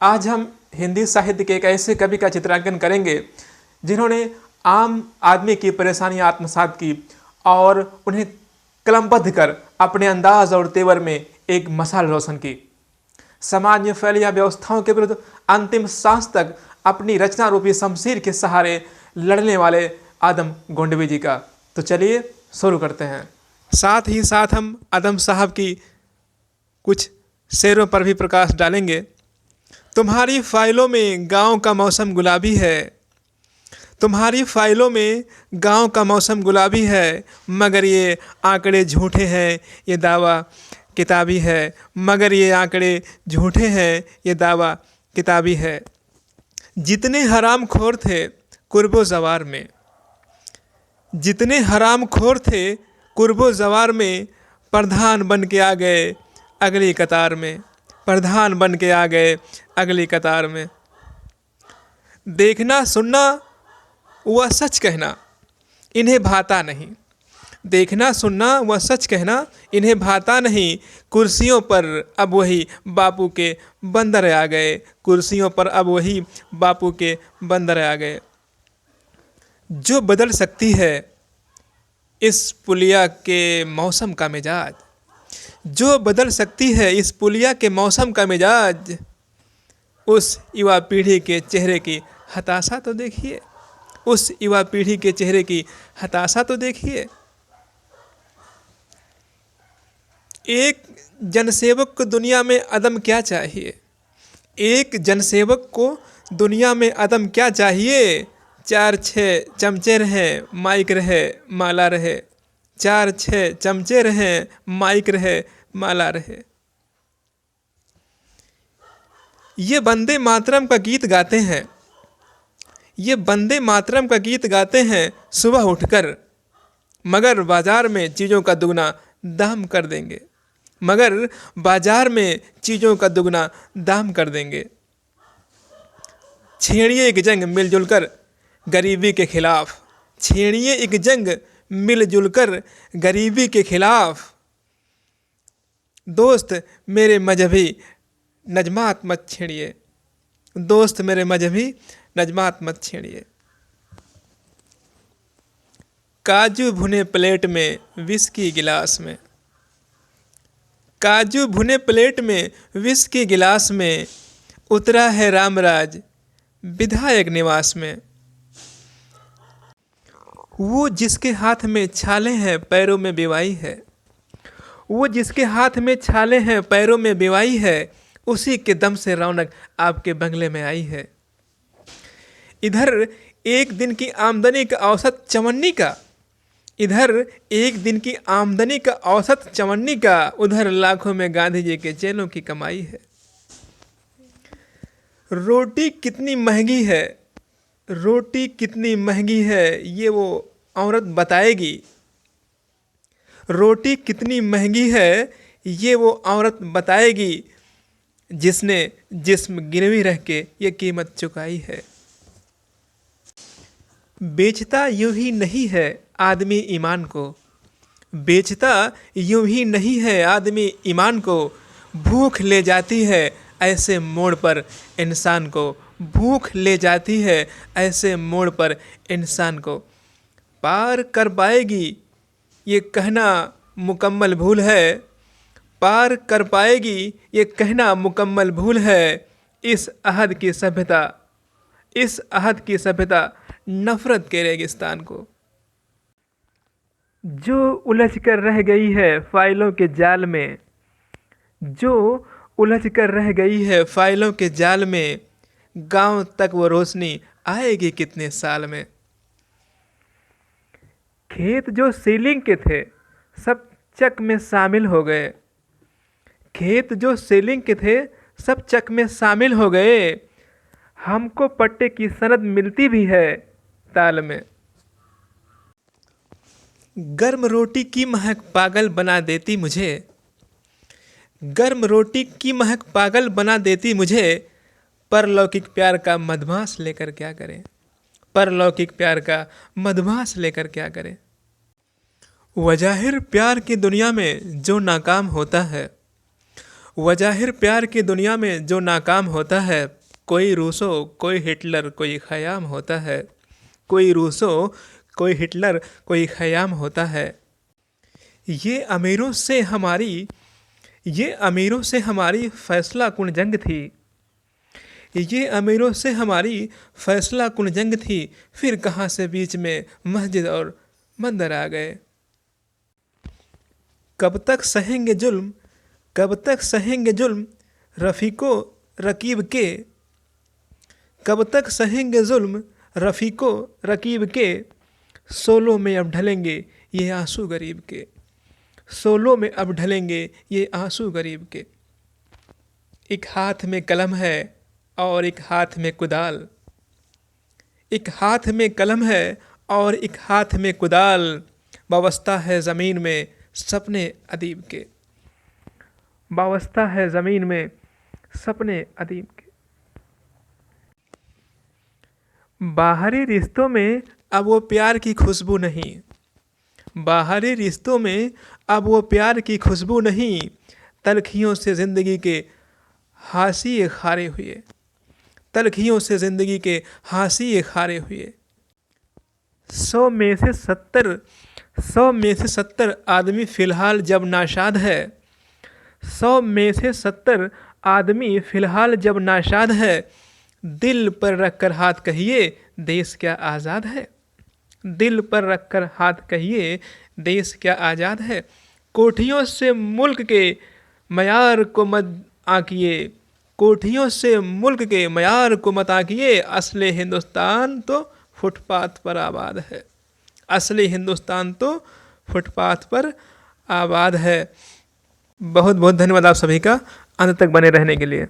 आज हम हिंदी साहित्य के एक ऐसे कवि का चित्रांकन करेंगे जिन्होंने आम आदमी की परेशानियां आत्मसात की और उन्हें कलमबद्ध कर अपने अंदाज और तेवर में एक मशाल रोशन की। समाज में फैली व्यवस्थाओं के विरुद्ध अंतिम सांस तक अपनी रचना रूपी शमशीर के सहारे लड़ने वाले आदम गोंडवी जी का। तो चलिए शुरू करते हैं। साथ ही साथ हम आदम साहब की कुछ शेरों पर भी प्रकाश डालेंगे। तुम्हारी फाइलों में गांव का मौसम गुलाबी है, तुम्हारी फाइलों में गांव का मौसम गुलाबी है, मगर ये आंकड़े झूठे हैं, ये दावा किताबी है, मगर ये आंकड़े झूठे हैं, ये दावा किताबी है। जितने हराम खोर थे कुर्बो जवार में, जितने हराम खोर थे कुर्बो जवार में, प्रधान बन के आ गए अगली कतार में, प्रधान बन के आ गए अगली कतार में। देखना सुनना वह सच कहना इन्हें भाता नहीं, देखना सुनना वह सच कहना इन्हें भाता नहीं। कुर्सियों पर अब वही बापू के बंदर आ गए, कुर्सियों पर अब वही बापू के बंदर आ गए। जो बदल सकती है इस पुलिया के मौसम का मिजाज, जो बदल सकती है इस पुलिया के मौसम का मिजाज, उस युवा पीढ़ी के चेहरे की हताशा तो देखिए, उस युवा पीढ़ी के चेहरे की हताशा तो देखिए। एक जनसेवक को दुनिया में अदम क्या चाहिए, एक जनसेवक को दुनिया में अदम क्या चाहिए। 4-6 चमचे रहें, माइक रहे, माला रहे, 4-6 चमचे रहें, माइक रहे, माला रहे। ये वंदे मातरम का गीत गाते हैं, ये वंदे मातरम का गीत गाते हैं सुबह उठकर, मगर बाजार में चीज़ों का दुगना दाम कर देंगे, मगर बाजार में चीज़ों का दुगना दाम कर देंगे। छेड़िए एक जंग मिलजुल कर गरीबी के खिलाफ, छेड़िए एक जंग मिलजुल कर गरीबी के खिलाफ। दोस्त मेरे मजहबी नजमात मत छेड़िए, दोस्त मेरे मजहबी नजमात मत छेड़िए। काजू भुने प्लेट में विस्की गिलास में, काजू भुने प्लेट में विस्की गिलास में, उतरा है रामराज विधायक निवास में। वो जिसके हाथ में छाले हैं पैरों में बेवाई है, वो जिसके हाथ में छाले हैं पैरों में बेवाई है, उसी के दम से रौनक आपके बंगले में आई है। इधर एक दिन की आमदनी का औसत चवन्नी का, इधर एक दिन की आमदनी का औसत चवन्नी का, उधर लाखों में गांधी जी के जेलों की कमाई है। रोटी कितनी महंगी है, रोटी कितनी महंगी है, ये वो औरत बताएगी। रोटी कितनी महंगी है ये वो औरत बताएगी, जिसने जिस्म गिरवी रख के ये कीमत चुकाई है। बेचता यूं ही नहीं है आदमी ईमान को, बेचता यूं ही नहीं है आदमी ईमान को, भूख ले जाती है ऐसे मोड़ पर इंसान को, भूख ले जाती है ऐसे मोड़ पर इंसान को। पार कर पाएगी ये कहना मुकम्मल भूल है, पार कर पाएगी ये कहना मुकम्मल भूल है। इस अहद की सभ्यता, इस अहद की सभ्यता नफरत के रेगिस्तान को। जो उलझ कर रह गई है फाइलों के जाल में, जो उलझ कर रह गई है फाइलों के जाल में, गांव तक वो रोशनी आएगी कितने साल में। खेत जो सीलिंग के थे सब चक में शामिल हो गए, खेत जो सीलिंग के थे सब चक में शामिल हो गए। हमको पट्टे की सनद मिलती भी है ताल में। गर्म रोटी की महक पागल बना देती मुझे, गर्म रोटी की महक पागल बना देती मुझे। परलौकिक प्यार का मधमास लेकर क्या करें, परलौकिक प्यार का मधमास लेकर क्या करें। वजाहिर प्यार की दुनिया में जो नाकाम होता है, वजाहिर प्यार की दुनिया में जो नाकाम होता है, कोई रूसो कोई हिटलर कोई ख़याम होता है, कोई रूसो कोई हिटलर कोई ख़याम होता है। ये अमीरों से हमारी ये अमीरों से हमारी फ़ैसला कुन जंग थी, ये अमीरों से हमारी फ़ैसला कुन जंग थी, फिर कहाँ से बीच में मस्जिद और मंदिर आ गए। कब तक सहेंगे जुल्म, कब तक सहेंगे जुल्म रफ़ीको रकीब के, कब तक सहेंगे जुल्म रफ़ीको रकीब के, सोलो में अब ढलेंगे ये आंसू गरीब के, सोलो में अब ढलेंगे ये आंसू गरीब के। एक हाथ में कलम है और एक हाथ में कुदाल, एक हाथ में कलम है और एक हाथ में कुदाल, वाबस्ता है ज़मीन में सपने अदीब के, वाबस्ता है ज़मीन में सपने अदीब के। बाहरी रिश्तों में अब वो प्यार की खुशबू नहीं, बाहरी रिश्तों में अब वो प्यार की खुशबू नहीं, तलखियों से ज़िंदगी के हाशिए खारे हुए, तलखियों से ज़िंदगी के हाशिए खारे हुए। 100 में से 70 आदमी फ़िलहाल जब नाशाद है, 100 में से 70 आदमी फ़िलहाल जब नाशाद है, दिल पर रख कर हाथ कहिए देश क्या आज़ाद है, दिल पर रख कर हाथ कहिए देश क्या आज़ाद है। कोठियों से मुल्क के मयार को मत आंकिए, कोठियों से मुल्क के मयार को मत आंकिए, असले हिंदुस्तान तो फुटपाथ पर आबाद है, असली हिंदुस्तान तो फुटपाथ पर आबाद है। बहुत बहुत धन्यवाद आप सभी का अंत तक बने रहने के लिए।